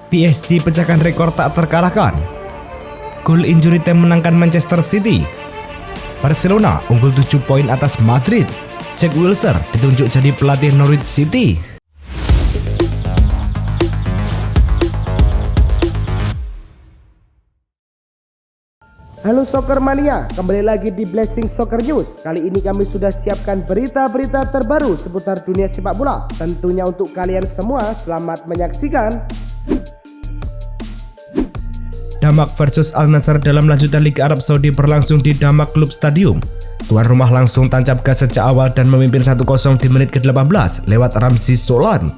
PSG pecahkan rekor tak terkalahkan. Gol injury time menangkan Manchester City. Barcelona unggul 7 poin atas Madrid. Jack Wilshere ditunjuk jadi pelatih Norwich City. Halo Soccer Mania, kembali lagi di Blessing Soccer News. Kali ini kami sudah siapkan berita-berita terbaru seputar dunia sepak bola. Tentunya untuk kalian semua, selamat menyaksikan. Damak versus Al Nassr dalam lanjutan Liga Arab Saudi berlangsung di Damak Club Stadium. Tuan rumah langsung tancap gas sejak awal dan memimpin 1-0 di menit ke-18 lewat Ramzi Solan.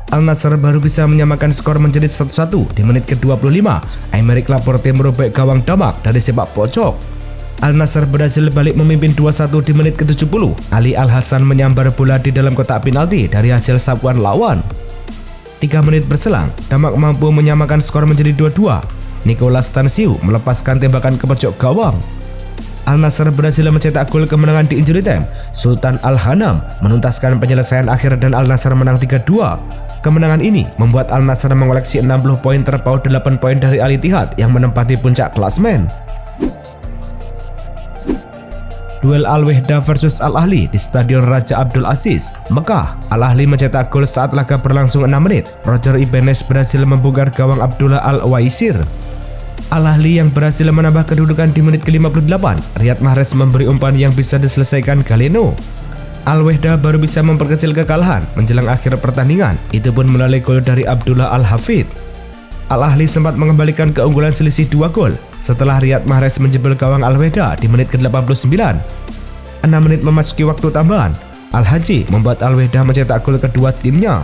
Al Nassr baru bisa menyamakan skor menjadi 1-1 di menit ke-25. Aymeric Laporte merobek gawang Damak dari sepak pojok. Al Nassr berhasil balik memimpin 2-1 di menit ke-70. Ali Al Hassan menyambar bola di dalam kotak penalti dari hasil sapuan lawan. 3 menit berselang, Damak mampu menyamakan skor menjadi 2-2. Nicolas Tansiu melepaskan tembakan ke pojok gawang. Al Nassr berhasil mencetak gol kemenangan di injury time. Sultan Al-Hanam menuntaskan penyelesaian akhir dan Al Nassr menang 3-2. Kemenangan ini membuat Al Nassr mengoleksi 60 poin terpaut 8 poin dari Al Ittihad yang menempati puncak klasemen. Duel Al Wehda versus Al Ahli di Stadion Raja Abdul Aziz, Mekah. Al Ahli mencetak gol saat laga berlangsung 6 menit. Roger Ibanez berhasil membongkar gawang Abdullah Al-Waisir. Al Ahli yang berhasil menambah kedudukan di menit ke-58. Riyad Mahrez memberi umpan yang bisa diselesaikan Galeno. Al Wehda baru bisa memperkecil kekalahan menjelang akhir pertandingan, itu pun melalui gol dari Abdullah Al-Hafid. Al Ahli sempat mengembalikan keunggulan selisih 2 gol setelah Riyad Mahrez menjebol gawang Al Wehda di menit ke-89. 6 menit memasuki waktu tambahan, Al Haji membuat Al Wehda mencetak gol kedua timnya.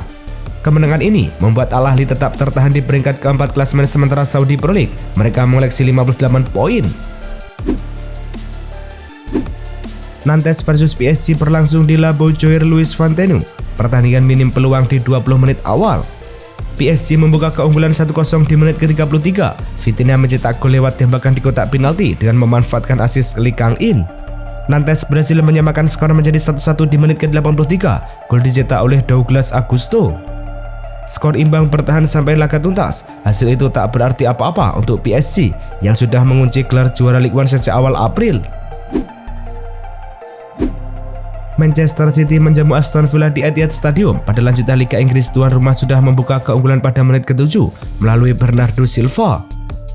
Kemenangan ini membuat Al Ahli tetap tertahan di peringkat keempat klasemen sementara Saudi Pro League. Mereka mengoleksi 58 poin. Nantes versus PSG berlangsung di La Beaujoire-Louis Fontaine. Pertandingan minim peluang di 20 menit awal. PSG membuka keunggulan 1-0 di menit ke-33. Vitinha mencetak gol lewat tembakan di kotak penalti dengan memanfaatkan asis Lee Kang-in. Nantes berhasil menyamakan skor menjadi 1-1 di menit ke-83. Gol dicetak oleh Douglas Augusto. Skor imbang bertahan sampai laga tuntas. Hasil itu tak berarti apa-apa untuk PSG yang sudah mengunci gelar juara Ligue 1 sejak awal April. Manchester City menjamu Aston Villa di Etihad Stadium. Pada lanjutan Liga Inggris, tuan rumah sudah membuka keunggulan pada menit ke-7 melalui Bernardo Silva.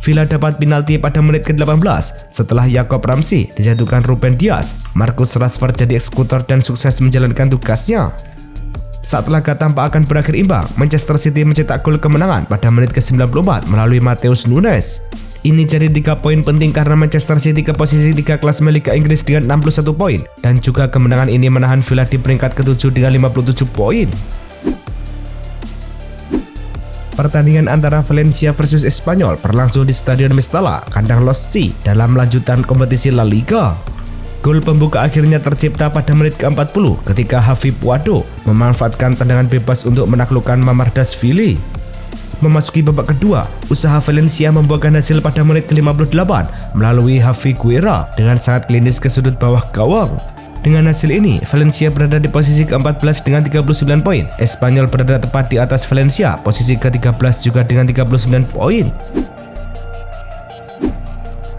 Villa dapat penalti pada menit ke-18 setelah Jacob Ramsey dijatuhkan Ruben Dias. Marcus Rashford jadi eksekutor dan sukses menjalankan tugasnya. Saat laga tampak akan berakhir imbang, Manchester City mencetak gol kemenangan pada menit ke-94 melalui Matheus Nunes. Ini jadi 3 poin penting karena Manchester City ke posisi 3 klasemen Liga Inggris dengan 61 poin, dan juga kemenangan ini menahan Villa di peringkat ke-7 dengan 57 poin. Pertandingan antara Valencia versus Espanyol berlangsung di Stadion Mestalla, kandang Losci, dalam lanjutan kompetisi La Liga. Gol pembuka akhirnya tercipta pada menit ke-40 ketika Javi Puado memanfaatkan tendangan bebas untuk menaklukkan Mamardashvili. Memasuki babak kedua, usaha Valencia membuahkan hasil pada menit ke-58 melalui Javi Guerra dengan sangat klinis ke sudut bawah gawang. Dengan hasil ini, Valencia berada di posisi ke-14 dengan 39 poin. Espanyol berada tepat di atas Valencia, posisi ke-13 juga dengan 39 poin.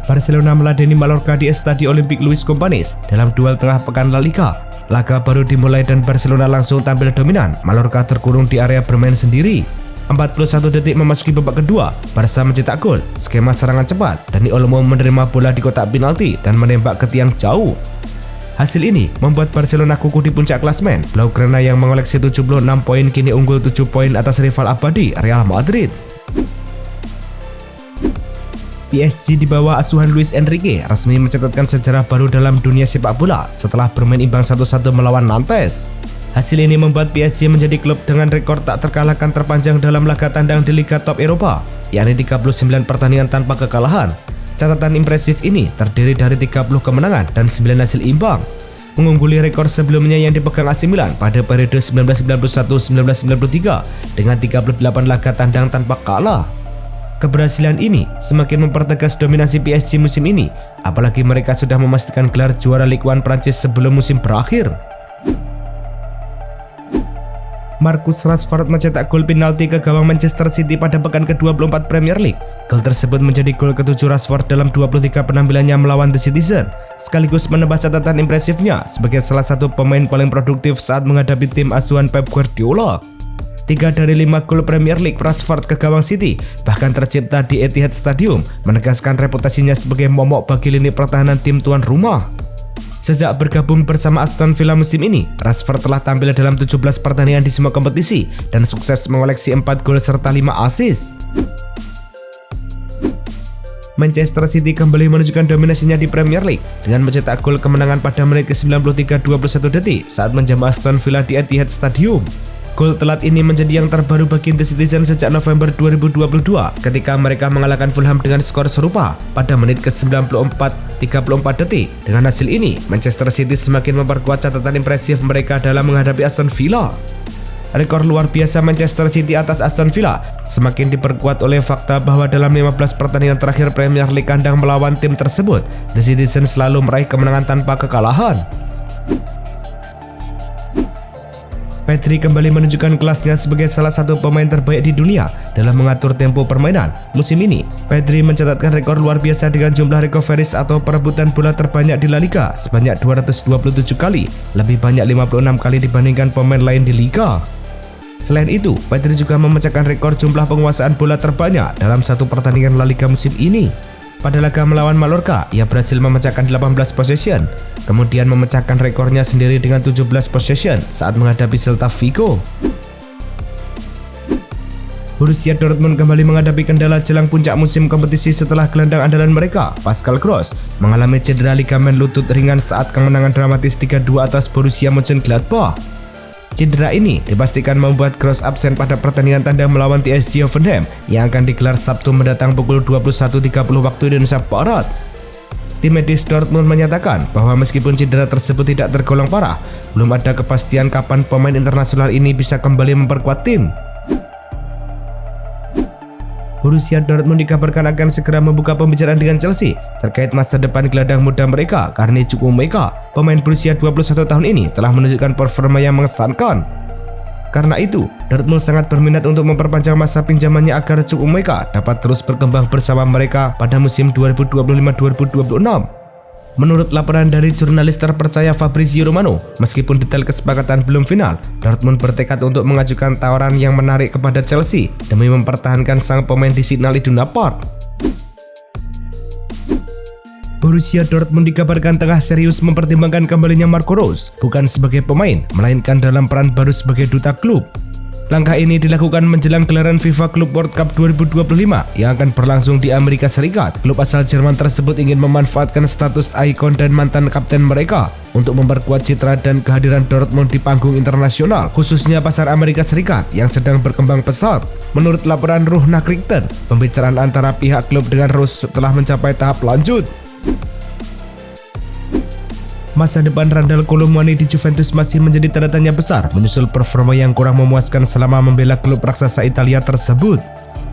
Barcelona meladeni Mallorca di Estadio Olympique Luis Companys dalam duel tengah pekan La Liga. Laga baru dimulai dan Barcelona langsung tampil dominan. Mallorca terkurung di area bermain sendiri. 41 detik memasuki babak kedua, Barca mencetak gol. Skema serangan cepat, Dani Olmo menerima bola di kotak penalti dan menembak ke tiang jauh. Hasil ini membuat Barcelona kukuh di puncak klasemen. Blaugrana yang mengoleksi 76 poin kini unggul 7 poin atas rival abadi Real Madrid. PSG di bawah asuhan Luis Enrique resmi mencatatkan sejarah baru dalam dunia sepak bola setelah bermain imbang 1-1 melawan Nantes. Hasil ini membuat PSG menjadi klub dengan rekor tak terkalahkan terpanjang dalam laga tandang di Liga Top Eropa, yakni 39 pertandingan tanpa kekalahan. Catatan impresif ini terdiri dari 30 kemenangan dan 9 hasil imbang, mengungguli rekor sebelumnya yang dipegang AC Milan pada periode 1991-1993 dengan 38 laga tandang tanpa kalah. Keberhasilan ini semakin mempertegas dominasi PSG musim ini, apalagi mereka sudah memastikan gelar juara Ligue 1 Prancis sebelum musim berakhir. Marcus Rashford mencetak gol penalti ke gawang Manchester City pada pekan ke-24 Premier League. Gol tersebut menjadi gol ke-7 Rashford dalam 23 penampilannya melawan The Citizen, sekaligus menambah catatan impresifnya sebagai salah satu pemain paling produktif saat menghadapi tim asuhan Pep Guardiola. 3 dari 5 gol Premier League Rashford ke gawang City bahkan tercipta di Etihad Stadium, menegaskan reputasinya sebagai momok bagi lini pertahanan tim tuan rumah. Sejak bergabung bersama Aston Villa musim ini, Rashford telah tampil dalam 17 pertandingan di semua kompetisi dan sukses mengoleksi 4 gol serta 5 assist. Manchester City kembali menunjukkan dominasinya di Premier League dengan mencetak gol kemenangan pada menit ke-93 21 detik saat menjamu Aston Villa di Etihad Stadium. Gol telat ini menjadi yang terbaru bagi The Citizen sejak November 2022 ketika mereka mengalahkan Fulham dengan skor serupa pada menit ke-94 34 detik. Dengan hasil ini, Manchester City semakin memperkuat catatan impresif mereka dalam menghadapi Aston Villa. Rekor luar biasa Manchester City atas Aston Villa semakin diperkuat oleh fakta bahwa dalam 15 pertandingan terakhir Premier League kandang melawan tim tersebut, The Citizen selalu meraih kemenangan tanpa kekalahan. Pedri kembali menunjukkan kelasnya sebagai salah satu pemain terbaik di dunia dalam mengatur tempo permainan. Musim ini, Pedri mencatatkan rekor luar biasa dengan jumlah recoveries atau perebutan bola terbanyak di La Liga sebanyak 227 kali, lebih banyak 56 kali dibandingkan pemain lain di Liga. Selain itu, Pedri juga memecahkan rekor jumlah penguasaan bola terbanyak dalam satu pertandingan La Liga musim ini. Pada laga melawan Mallorca, ia berhasil memecahkan 18 possession, kemudian memecahkan rekornya sendiri dengan 17 possession saat menghadapi Celta Vigo. Borussia Dortmund kembali menghadapi kendala jelang puncak musim kompetisi setelah gelandang andalan mereka, Pascal Gross, mengalami cedera ligamen lutut ringan saat kemenangan dramatis 3-2 atas Borussia Mönchengladbach. Cedera ini dipastikan membuat Gross absen pada pertandingan tandang melawan TSG Hoffenheim yang akan digelar Sabtu mendatang pukul 21.30 waktu Indonesia Barat. Tim medis Dortmund menyatakan bahwa meskipun cedera tersebut tidak tergolong parah, belum ada kepastian kapan pemain internasional ini bisa kembali memperkuat tim. Borussia Dortmund dikabarkan akan segera membuka pembicaraan dengan Chelsea terkait masa depan gelandang muda mereka, Carney Chukwuemeka. Pemain berusia 21 tahun ini telah menunjukkan performa yang mengesankan. Karena itu, Dortmund sangat berminat untuk memperpanjang masa pinjamannya agar Chukwuemeka dapat terus berkembang bersama mereka pada musim 2025-2026. Menurut laporan dari jurnalis terpercaya Fabrizio Romano, meskipun detail kesepakatan belum final, Dortmund bertekad untuk mengajukan tawaran yang menarik kepada Chelsea demi mempertahankan sang pemain di Signal Iduna Park. Borussia Dortmund dikabarkan tengah serius mempertimbangkan kembalinya Marco Reus, bukan sebagai pemain, melainkan dalam peran baru sebagai duta klub. Langkah ini dilakukan menjelang gelaran FIFA Club World Cup 2025 yang akan berlangsung di Amerika Serikat. Klub asal Jerman tersebut ingin memanfaatkan status ikon dan mantan kapten mereka untuk memperkuat citra dan kehadiran Dortmund di panggung internasional, khususnya pasar Amerika Serikat yang sedang berkembang pesat. Menurut laporan Ruh Nachrichten, pembicaraan antara pihak klub dengan Reus telah mencapai tahap lanjut. Masa depan Randal Kolo Muani di Juventus masih menjadi tanda tanya besar menyusul performa yang kurang memuaskan selama membela klub raksasa Italia tersebut.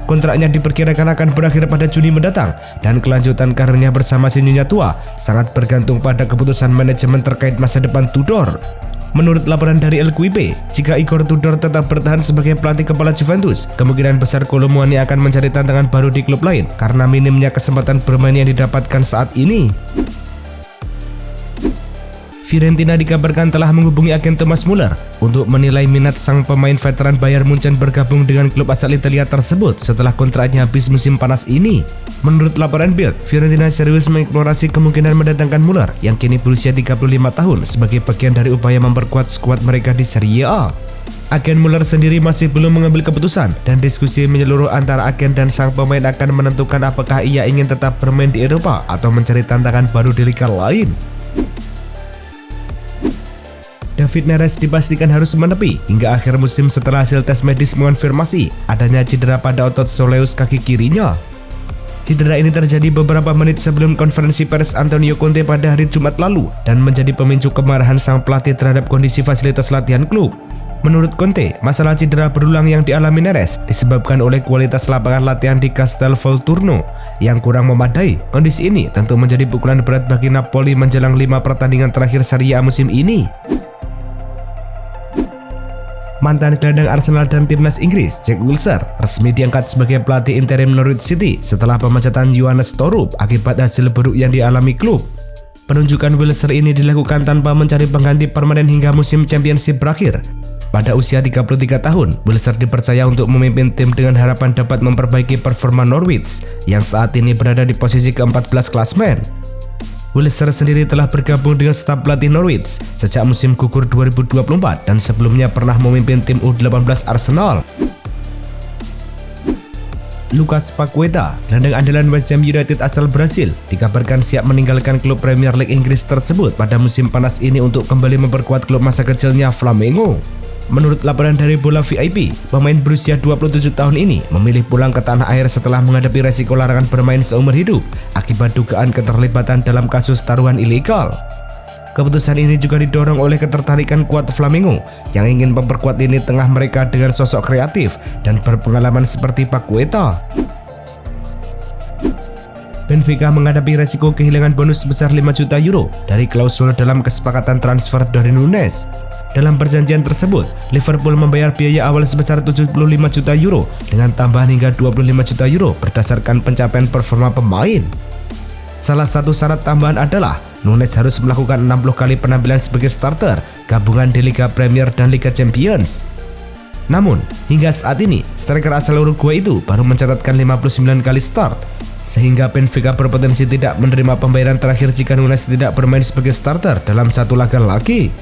Kontraknya diperkirakan akan berakhir pada Juni mendatang dan kelanjutan karirnya bersama si nyonya tua sangat bergantung pada keputusan manajemen terkait masa depan Tudor. Menurut laporan dari El Quipe, jika Igor Tudor tetap bertahan sebagai pelatih kepala Juventus, kemungkinan besar Kolo Muani akan mencari tantangan baru di klub lain karena minimnya kesempatan bermain yang didapatkan saat ini. Fiorentina dikabarkan telah menghubungi agen Thomas Muller untuk menilai minat sang pemain veteran Bayern Munchen bergabung dengan klub asal Italia tersebut setelah kontraknya habis musim panas ini. Menurut laporan Bild, Fiorentina serius mengeksplorasi kemungkinan mendatangkan Muller yang kini berusia 35 tahun sebagai bagian dari upaya memperkuat skuad mereka di Serie A. Agen Muller sendiri masih belum mengambil keputusan dan diskusi menyeluruh antara agen dan sang pemain akan menentukan apakah ia ingin tetap bermain di Eropa atau mencari tantangan baru di liga lain. David Neres dipastikan harus menepi hingga akhir musim setelah hasil tes medis mengonfirmasi adanya cedera pada otot soleus kaki kirinya. Cedera ini terjadi beberapa menit sebelum konferensi pers Antonio Conte pada hari Jumat lalu dan menjadi pemicu kemarahan sang pelatih terhadap kondisi fasilitas latihan klub. Menurut Conte, masalah cedera berulang yang dialami Neres disebabkan oleh kualitas lapangan latihan di Castel Volturno yang kurang memadai. Kondisi ini tentu menjadi pukulan berat bagi Napoli menjelang 5 pertandingan terakhir Serie A musim ini. Mantan gelandang Arsenal dan timnas Inggris, Jack Wilshere, resmi diangkat sebagai pelatih interim Norwich City setelah pemecatan Johannes Torup akibat hasil buruk yang dialami klub. Penunjukan Wilshere ini dilakukan tanpa mencari pengganti permanen hingga musim Championship berakhir. Pada usia 33 tahun, Wilshere dipercaya untuk memimpin tim dengan harapan dapat memperbaiki performa Norwich yang saat ini berada di posisi ke-14 klasemen. Wilshere sendiri telah bergabung dengan staf pelatih Norwich sejak musim gugur 2024 dan sebelumnya pernah memimpin tim U18 Arsenal. Lucas Paqueta, gelandang andalan West Ham United asal Brasil, dikabarkan siap meninggalkan klub Premier League Inggris tersebut pada musim panas ini untuk kembali memperkuat klub masa kecilnya Flamengo. Menurut laporan dari Bola VIP, pemain berusia 27 tahun ini memilih pulang ke tanah air setelah menghadapi resiko larangan bermain seumur hidup akibat dugaan keterlibatan dalam kasus taruhan ilegal. Keputusan ini juga didorong oleh ketertarikan kuat Flamengo yang ingin memperkuat lini tengah mereka dengan sosok kreatif dan berpengalaman seperti Paqueta. Benfica menghadapi resiko kehilangan bonus sebesar 5 juta euro dari klausul dalam kesepakatan transfer dari Nunes. Dalam perjanjian tersebut, Liverpool membayar biaya awal sebesar 75 juta euro dengan tambahan hingga 25 juta euro berdasarkan pencapaian performa pemain. Salah satu syarat tambahan adalah Nunes harus melakukan 60 kali penampilan sebagai starter gabungan di Liga Premier dan Liga Champions. Namun, hingga saat ini, striker asal Uruguay itu baru mencatatkan 59 kali start, sehingga Benfica berpotensi tidak menerima pembayaran terakhir jika Nunes tidak bermain sebagai starter dalam satu laga lagi.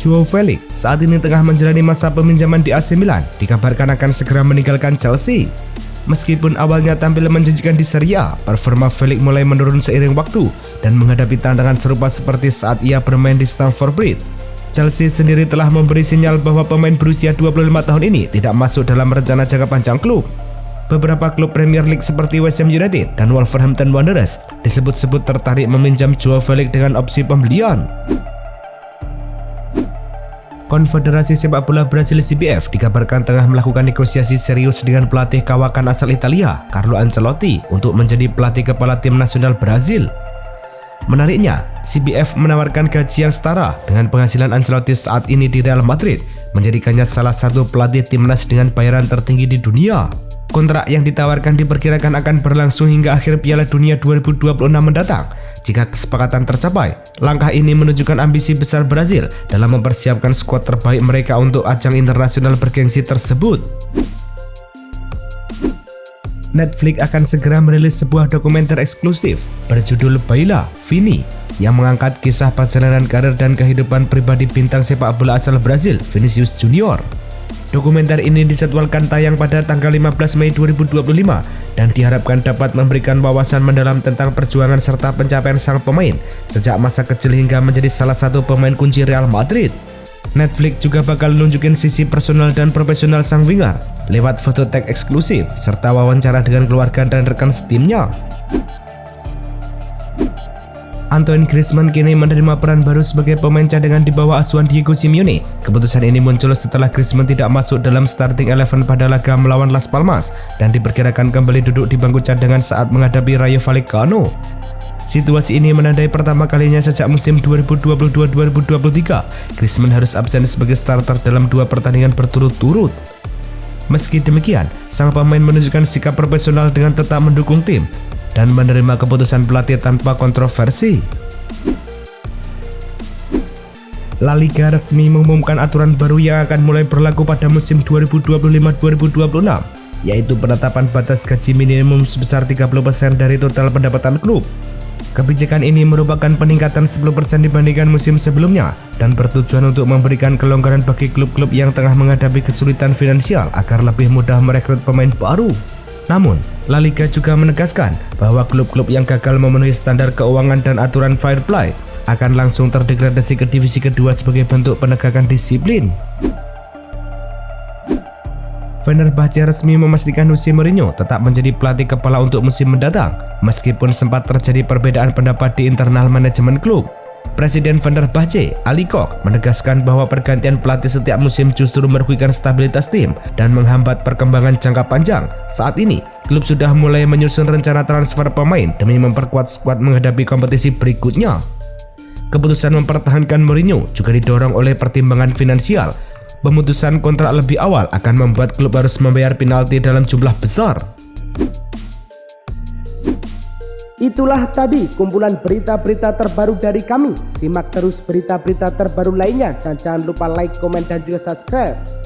Joao Felix saat ini tengah menjalani masa peminjaman di AC Milan, dikabarkan akan segera meninggalkan Chelsea. Meskipun awalnya tampil menjanjikan di Serie A, performa Felix mulai menurun seiring waktu dan menghadapi tantangan serupa seperti saat ia bermain di Stamford Bridge. Chelsea sendiri telah memberi sinyal bahwa pemain berusia 25 tahun ini tidak masuk dalam rencana jangka panjang klub. Beberapa klub Premier League seperti West Ham United dan Wolverhampton Wanderers disebut-sebut tertarik meminjam Joao Felix dengan opsi pembelian. Konfederasi Sepak Bola Brasil CBF dikabarkan tengah melakukan negosiasi serius dengan pelatih kawakan asal Italia, Carlo Ancelotti, untuk menjadi pelatih kepala tim nasional Brazil. Menariknya, CBF menawarkan gaji yang setara dengan penghasilan Ancelotti saat ini di Real Madrid, menjadikannya salah satu pelatih timnas dengan bayaran tertinggi di dunia. Kontrak yang ditawarkan diperkirakan akan berlangsung hingga akhir Piala Dunia 2026 mendatang. Jika kesepakatan tercapai, langkah ini menunjukkan ambisi besar Brazil dalam mempersiapkan skuad terbaik mereka untuk ajang internasional bergengsi tersebut. Netflix akan segera merilis sebuah dokumenter eksklusif berjudul Baila, Vini, yang mengangkat kisah perjalanan karir dan kehidupan pribadi bintang sepak bola asal Brazil, Vinicius Junior. Dokumenter ini dijadwalkan tayang pada tanggal 15 Mei 2025 dan diharapkan dapat memberikan wawasan mendalam tentang perjuangan serta pencapaian sang pemain sejak masa kecil hingga menjadi salah satu pemain kunci Real Madrid. Netflix juga bakal nunjukin sisi personal dan profesional sang winger lewat foto tag eksklusif serta wawancara dengan keluarga dan rekan setimnya. Antoine Griezmann kini menerima peran baru sebagai pemain cadangan di bawah asuhan Diego Simeone. Keputusan ini muncul setelah Griezmann tidak masuk dalam starting 11 pada laga melawan Las Palmas dan diperkirakan kembali duduk di bangku cadangan saat menghadapi Rayo Vallecano. Situasi ini menandai pertama kalinya sejak musim 2022-2023, Griezmann harus absen sebagai starter dalam 2 pertandingan berturut-turut. Meski demikian, sang pemain menunjukkan sikap profesional dengan tetap mendukung tim dan menerima keputusan pelatih tanpa kontroversi. La Liga resmi mengumumkan aturan baru yang akan mulai berlaku pada musim 2025-2026, yaitu penetapan batas gaji minimum sebesar 30% dari total pendapatan klub. Kebijakan ini merupakan peningkatan 10% dibandingkan musim sebelumnya dan bertujuan untuk memberikan kelonggaran bagi klub-klub yang tengah menghadapi kesulitan finansial agar lebih mudah merekrut pemain baru. Namun, La Liga juga menegaskan bahwa klub-klub yang gagal memenuhi standar keuangan dan aturan fair play akan langsung terdegradasi ke divisi kedua sebagai bentuk penegakan disiplin. Fenerbahce resmi memastikan Jose Mourinho tetap menjadi pelatih kepala untuk musim mendatang, meskipun sempat terjadi perbedaan pendapat di internal manajemen klub. Presiden Fenerbahce, Ali Koch, menegaskan bahwa pergantian pelatih setiap musim justru merugikan stabilitas tim dan menghambat perkembangan jangka panjang. Saat ini, klub sudah mulai menyusun rencana transfer pemain demi memperkuat skuad menghadapi kompetisi berikutnya. Keputusan mempertahankan Mourinho juga didorong oleh pertimbangan finansial. Pemutusan kontrak lebih awal akan membuat klub harus membayar penalti dalam jumlah besar. Itulah tadi kumpulan berita-berita terbaru dari kami. Simak terus berita-berita terbaru lainnya dan jangan lupa like, komen, dan juga subscribe.